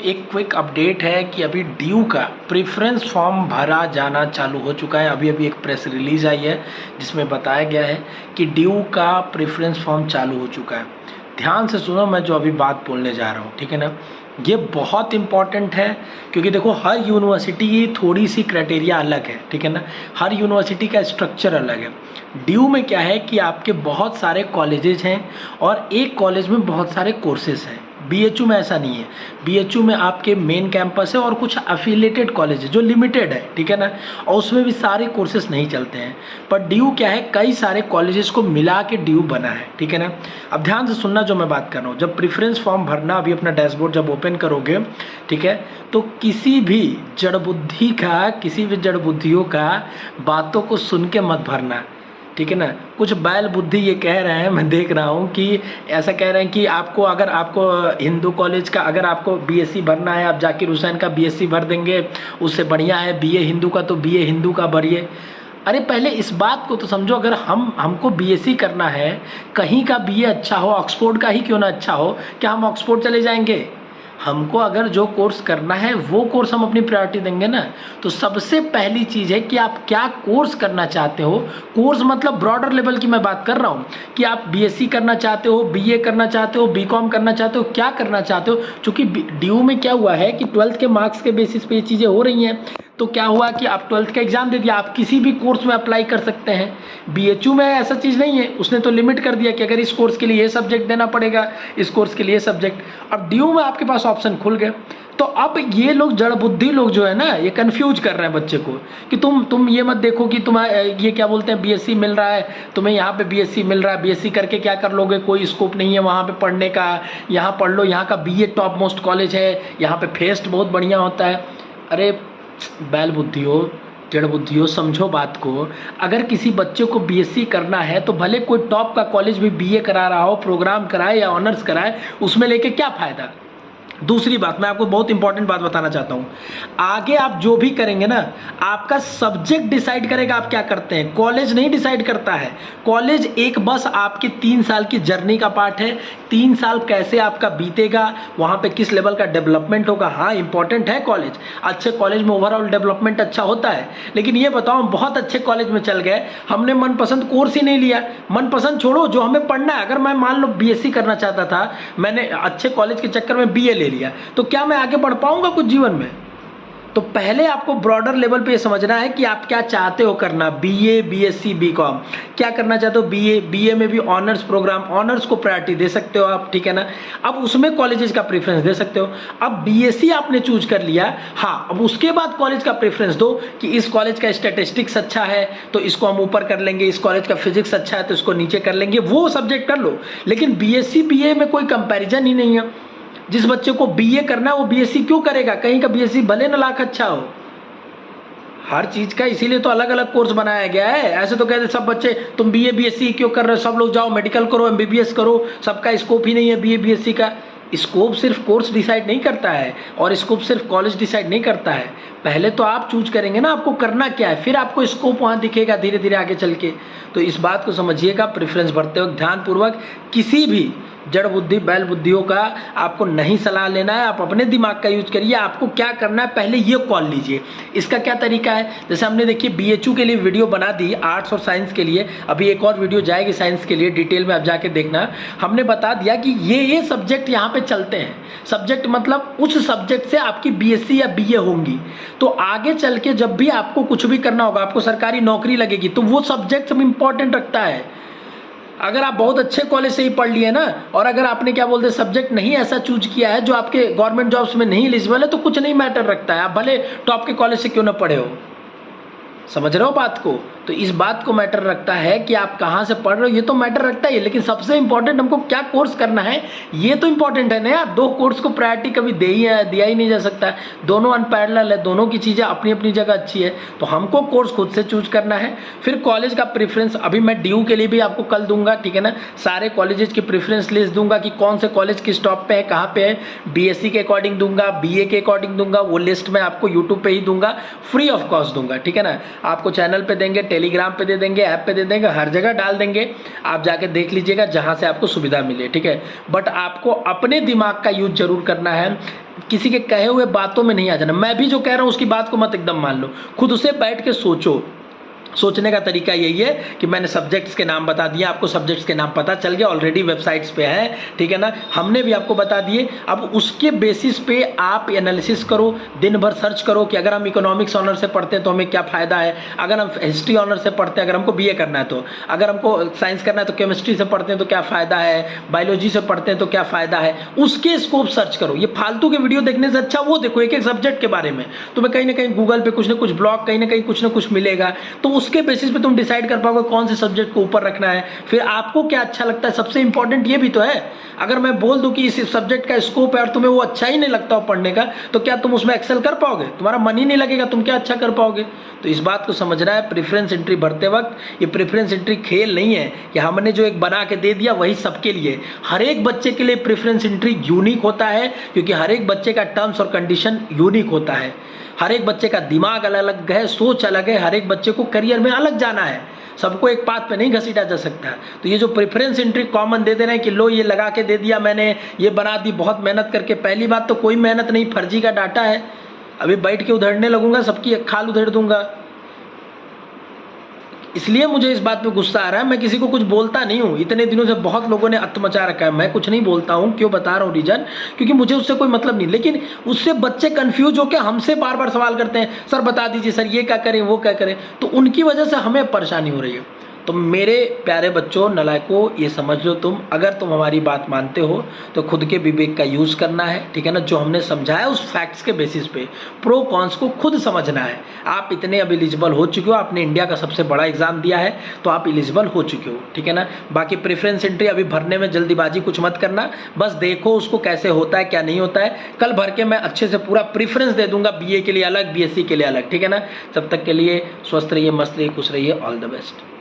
एक quick update है कि अभी ड्यू का प्रेफरेंस फॉर्म भरा जाना चालू हो चुका है। अभी एक प्रेस रिलीज आई है जिसमें बताया गया है कि ड्यू का प्रेफरेंस फॉर्म चालू हो चुका है। ध्यान से सुनो, मैं जो अभी बात बोलने जा रहा हूँ, ठीक है ना। ये बहुत इंपॉर्टेंट है क्योंकि देखो, हर यूनिवर्सिटी की थोड़ी सी क्राइटेरिया अलग है, ठीक है ना। हर यूनिवर्सिटी का स्ट्रक्चर अलग है। ड्यू में क्या है कि आपके बहुत सारे कॉलेजेस हैं और एक कॉलेज में बहुत सारे कोर्सेज हैं। बीएचयू में ऐसा नहीं है। बीएचयू में आपके मेन कैंपस है और कुछ अफिलिएटेड कॉलेज है जो लिमिटेड है, ठीक है ना, और उसमें भी सारे कोर्सेज नहीं चलते हैं। पर ड्यू क्या है, कई सारे कॉलेजेस को मिला के ड्यू बना है, ठीक है ना। अब ध्यान से सुनना जो मैं बात कर रहा हूँ। जब प्रेफरेंस फॉर्म भरना, अभी अपना डैशबोर्ड जब ओपन करोगे, ठीक है, तो किसी भी जड़ बुद्धियों का बातों को सुन के मत भरना, ठीक है ना। कुछ बैल बुद्धि ये कह रहे हैं, मैं देख रहा हूँ कि ऐसा कह रहे हैं कि अगर आपको हिंदू कॉलेज का, अगर आपको बीएससी भरना है, आप जाकिर हुसैन का बीएससी भर देंगे, उससे बढ़िया है बीए हिंदू का, तो बीए हिंदू का भरिए। अरे पहले इस बात को तो समझो, अगर हमको बीएससी करना है, कहीं का बीए अच्छा हो, ऑक्सफोर्ड का ही क्यों ना अच्छा हो, क्या हम ऑक्सफोर्ड चले जाएंगे? हमको अगर जो कोर्स करना है वो कोर्स हम अपनी प्रायोरिटी देंगे ना। तो सबसे पहली चीज़ है कि आप क्या कोर्स करना चाहते हो। कोर्स मतलब ब्रॉडर लेवल की मैं बात कर रहा हूँ कि आप बीएससी करना चाहते हो, बीए करना चाहते हो, बीकॉम करना चाहते हो, क्या करना चाहते हो। क्योंकि ड्यू में क्या हुआ है कि 12th के मार्क्स के बेसिस पे ये चीज़ें हो रही हैं। तो क्या हुआ कि आप 12th का एग्जाम दे दिया, आप किसी भी कोर्स में अप्लाई कर सकते हैं। बीएचयू में ऐसा चीज़ नहीं है, उसने तो लिमिट कर दिया कि अगर इस कोर्स के लिए ये सब्जेक्ट देना पड़ेगा, इस कोर्स के लिए ये सब्जेक्ट। अब ड्यू में आपके पास ऑप्शन खुल गए। तो अब ये लोग जड़ बुद्धि लोग जो है ना, ये कंफ्यूज कर रहे हैं बच्चे को कि तुम ये मत देखो कि तुम्हारा ये क्या बोलते हैं, बीएससी मिल रहा है तुम्हें, यहाँ पे बीएससी मिल रहा है, बीएससी करके क्या कर लोगे, कोई स्कोप नहीं है वहाँ पे पढ़ने का, यहाँ पढ़ लो, यहाँ का बीए टॉप मोस्ट कॉलेज है, यहाँ पे फेस्ट बहुत बढ़िया होता है। अरे बैल बुद्धियों, जड़ बुद्धियों, समझो बात को। अगर किसी बच्चे को बीएससी करना है तो भले कोई टॉप का कॉलेज भी बीए करा रहा हो, प्रोग्राम कराए या ऑनर्स कराए, उसमें लेके क्या फ़ायदा। दूसरी बात, मैं आपको बहुत इंपॉर्टेंट बात बताना चाहता हूँ। आगे आप जो भी करेंगे ना, आपका सब्जेक्ट डिसाइड करेगा आप क्या करते हैं, कॉलेज नहीं डिसाइड करता है। कॉलेज एक बस आपके 3 साल की जर्नी का पार्ट है। 3 साल कैसे आपका बीतेगा, वहाँ पे किस लेवल का डेवलपमेंट होगा। हाँ, इंपॉर्टेंट है कॉलेज, अच्छे कॉलेज में ओवरऑल डेवलपमेंट अच्छा होता है। लेकिन ये बताओ, हम बहुत अच्छे कॉलेज में चल गए, हमने मनपसंद कोर्स ही नहीं लिया। मनपसंद छोड़ो, जो हमें पढ़ना है, अगर मैं मान लो बीएससी करना चाहता था, मैंने अच्छे कॉलेज के चक्कर में बीए लिया, तो क्या मैं आगे बढ़ पाऊंगा कुछ जीवन में? तो पहले आपको ब्रॉडर लेवल पे ये समझना है कि आप क्या चाहते हो करना। बीए, बीएससी, बीकॉम, क्या करना चाहते हो। बीए में भी ऑनर्स प्रोग्राम, ऑनर्स को प्रायोरिटी दे सकते हो आप, ठीक है ना। अब उसमें कॉलेजेस का प्रेफरेंस दे सकते हो। अब बीएससी आपने चूज कर लिया, हाँ, अब उसके बाद कॉलेज का प्रेफरेंस दो कि इस कॉलेज का स्टैटिस्टिक्स अच्छा है तो इसको हम ऊपर कर लेंगे, इस कॉलेज का फिजिक्स अच्छा है तो इसको नीचे कर लेंगे, वो सब्जेक्ट कर लो। लेकिन बीएससी बीए में कोई कंपेरिजन ही नहीं है। जिस बच्चे को बीए करना है वो बीएससी क्यों करेगा, कहीं का बीएससी भले न लाख अच्छा हो। हर चीज का इसीलिए तो अलग अलग कोर्स बनाया गया है। ऐसे तो कहते सब बच्चे तुम बीए बीएससी क्यों कर रहे हो, सब लोग जाओ मेडिकल करो, एमबीबीएस करो, सबका स्कोप ही नहीं है बीए बीएससी का। स्कोप सिर्फ कोर्स डिसाइड नहीं करता है और स्कोप सिर्फ कॉलेज डिसाइड नहीं करता है। पहले तो आप चूज करेंगे ना आपको करना क्या है, फिर आपको स्कोप वहाँ दिखेगा धीरे धीरे आगे चल के। तो इस बात को समझिएगा, प्रेफरेंस भरते वक्त ध्यानपूर्वक किसी भी जड़ बुद्धि बैल बुद्धियों का आपको नहीं सलाह लेना है। आप अपने दिमाग का यूज करिए, आपको क्या करना है पहले ये कॉल लीजिए। इसका क्या तरीका है, जैसे हमने देखिए बीएचयू के लिए वीडियो बना दी, आर्ट्स और साइंस के लिए, अभी एक और वीडियो जाएगी साइंस के लिए, डिटेल में आप जाके देखना। हमने बता दिया कि ये सब्जेक्ट यहाँ पे चलते हैं। सब्जेक्ट मतलब उस सब्जेक्ट से आपकी बीएससी या बीए होंगी। तो आगे चल के जब भी आपको कुछ भी करना होगा, आपको सरकारी नौकरी लगेगी, तो वो सब्जेक्ट सब इंपॉर्टेंट रखता है। अगर आप बहुत अच्छे कॉलेज से ही पढ़ लिए ना, और अगर आपने क्या बोलते हैं सब्जेक्ट नहीं ऐसा चूज किया है जो आपके गवर्नमेंट जॉब्स में नहीं एलिजिबल है, तो कुछ नहीं मैटर रखता है, आप भले टॉप के कॉलेज से क्यों ना पढ़े हो। समझ रहे हो बात को। तो इस बात को मैटर रखता है कि आप कहाँ से पढ़ रहे हो, ये तो मैटर रखता है, लेकिन सबसे इंपॉर्टेंट हमको क्या कोर्स करना है ये तो इंपॉर्टेंट है ना यार। दो कोर्स को प्रायोरिटी कभी दिया ही नहीं जा सकता, दोनों अनपैरेलल है, दोनों की चीज़ें अपनी अपनी जगह अच्छी है। तो हमको कोर्स खुद से चूज करना है। फिर कॉलेज का प्रेफरेंस अभी मैं ड्यू के लिए भी आपको कल दूंगा, ठीक है ना। सारे कॉलेजेस की प्रेफरेंस लिस्ट दूंगा कि कौन से कॉलेज किस टॉप पे है, कहाँ पे है। बीएससी के अकॉर्डिंग दूंगा, बीए के अकॉर्डिंग दूंगा, वो लिस्ट मैं आपको यूट्यूब पे ही दूंगा, फ्री ऑफ कॉस्ट दूंगा, ठीक है ना। आपको चैनल पे देंगे, टेलीग्राम पे दे देंगे, ऐप पे दे देंगे, हर जगह डाल देंगे। आप जाके देख लीजिएगा जहां से आपको सुविधा मिले, ठीक है। बट आपको अपने दिमाग का यूज जरूर करना है। किसी के कहे हुए बातों में नहीं आ जाना। मैं भी जो कह रहा हूँ उसकी बात को मत एकदम मान लो, खुद उसे बैठ के सोचो। सोचने का तरीका यही है कि मैंने सब्जेक्ट्स के नाम बता दिए, आपको सब्जेक्ट्स के नाम पता चल गया, ऑलरेडी वेबसाइट्स पे है, ठीक है ना, हमने भी आपको बता दिए। अब उसके बेसिस पे आप एनालिसिस करो, दिन भर सर्च करो कि अगर हम इकोनॉमिक्स ऑनर से पढ़ते हैं तो हमें क्या फ़ायदा है, अगर हम हिस्ट्री ऑनर से पढ़ते हैं, अगर हमको बीए करना है तो, अगर हमको साइंस करना है तो केमिस्ट्री से पढ़ते हैं तो क्या फ़ायदा है, बायोलॉजी से पढ़ते हैं तो क्या फ़ायदा है, उसके स्कोप सर्च करो। ये फालतू के वीडियो देखने से अच्छा वो देखो एक एक सब्जेक्ट के बारे में, तुम्हें कहीं ना कहीं गूगल पे कुछ ना कुछ ब्लॉग, कहीं ना कहीं कुछ ना कुछ मिलेगा, तो उसके बेसिस पे तुम डिसाइड कर पाओगे कौन से सब्जेक्ट को ऊपर रखना है, फिर आपको क्या अच्छा लगता है। सबसे इंपॉर्टेंट ये भी तो है, अगर मैं बोल दूं कि इस सब्जेक्ट का स्कोप है और तुम्हें वो अच्छा ही नहीं लगता हो पढ़ने का, तो क्या तुम उसमें एक्सेल कर पाओगे? तुम्हारा मन ही नहीं लगेगा, तुम क्या अच्छा कर पाओगे? तो इस बात को समझना है। प्रेफरेंस एंट्री भरते वक्त ये प्रेफरेंस एंट्री खेल नहीं है कि हमने जो एक बना के दे दिया वही सबके लिए। हर एक बच्चे के लिए प्रेफरेंस एंट्री यूनिक होता है, क्योंकि हर एक बच्चे का टर्म्स और कंडीशन यूनिक होता है। हर एक बच्चे का दिमाग अलग अलग है, सोच अलग है, हर एक बच्चे को करियर में अलग जाना है, सबको एक पाथ पे नहीं घसीटा जा सकता। तो ये जो प्रेफरेंस एंट्री कॉमन दे रहे हैं कि लो ये लगा के दे दिया मैंने, ये बना दी बहुत मेहनत करके, पहली बात तो कोई मेहनत नहीं, फर्जी का डाटा है। अभी बैठ के उधेड़ने लगूंगा, सबकी खाल उधेड़ दूंगा। इसलिए मुझे इस बात पे गुस्सा आ रहा है, मैं किसी को कुछ बोलता नहीं हूँ। इतने दिनों से बहुत लोगों ने अत्त मचा रखा है, मैं कुछ नहीं बोलता हूँ। क्यों बता रहा हूँ रीजन? क्योंकि मुझे उससे कोई मतलब नहीं। लेकिन उससे बच्चे कंफ्यूज होकर हमसे बार बार सवाल करते हैं, सर बता दीजिए सर ये क्या करें वो क्या करें, तो उनकी वजह से हमें परेशानी हो रही है। तो मेरे प्यारे बच्चों, नलायकों, ये समझ लो तुम, अगर तुम हमारी बात मानते हो तो खुद के विवेक का यूज़ करना है, ठीक है ना। जो हमने समझाया उस फैक्ट्स के बेसिस पे प्रो कॉन्स को खुद समझना है। आप इतने अब एलिजिबल हो चुके हो, आपने इंडिया का सबसे बड़ा एग्जाम दिया है तो आप एलिजिबल हो चुके हो, ठीक है ना। बाकी प्रेफरेंस एंट्री अभी भरने में जल्दीबाजी कुछ मत करना, बस देखो उसको कैसे होता है क्या नहीं होता है। कल भर के मैं अच्छे से पूरा प्रेफरेंस दे दूंगा, बीए के लिए अलग, बीएससी के लिए अलग, ठीक है ना। तब तक के लिए स्वस्थ रहिए, मस्त रहिए, खुश रहिए, ऑल द बेस्ट।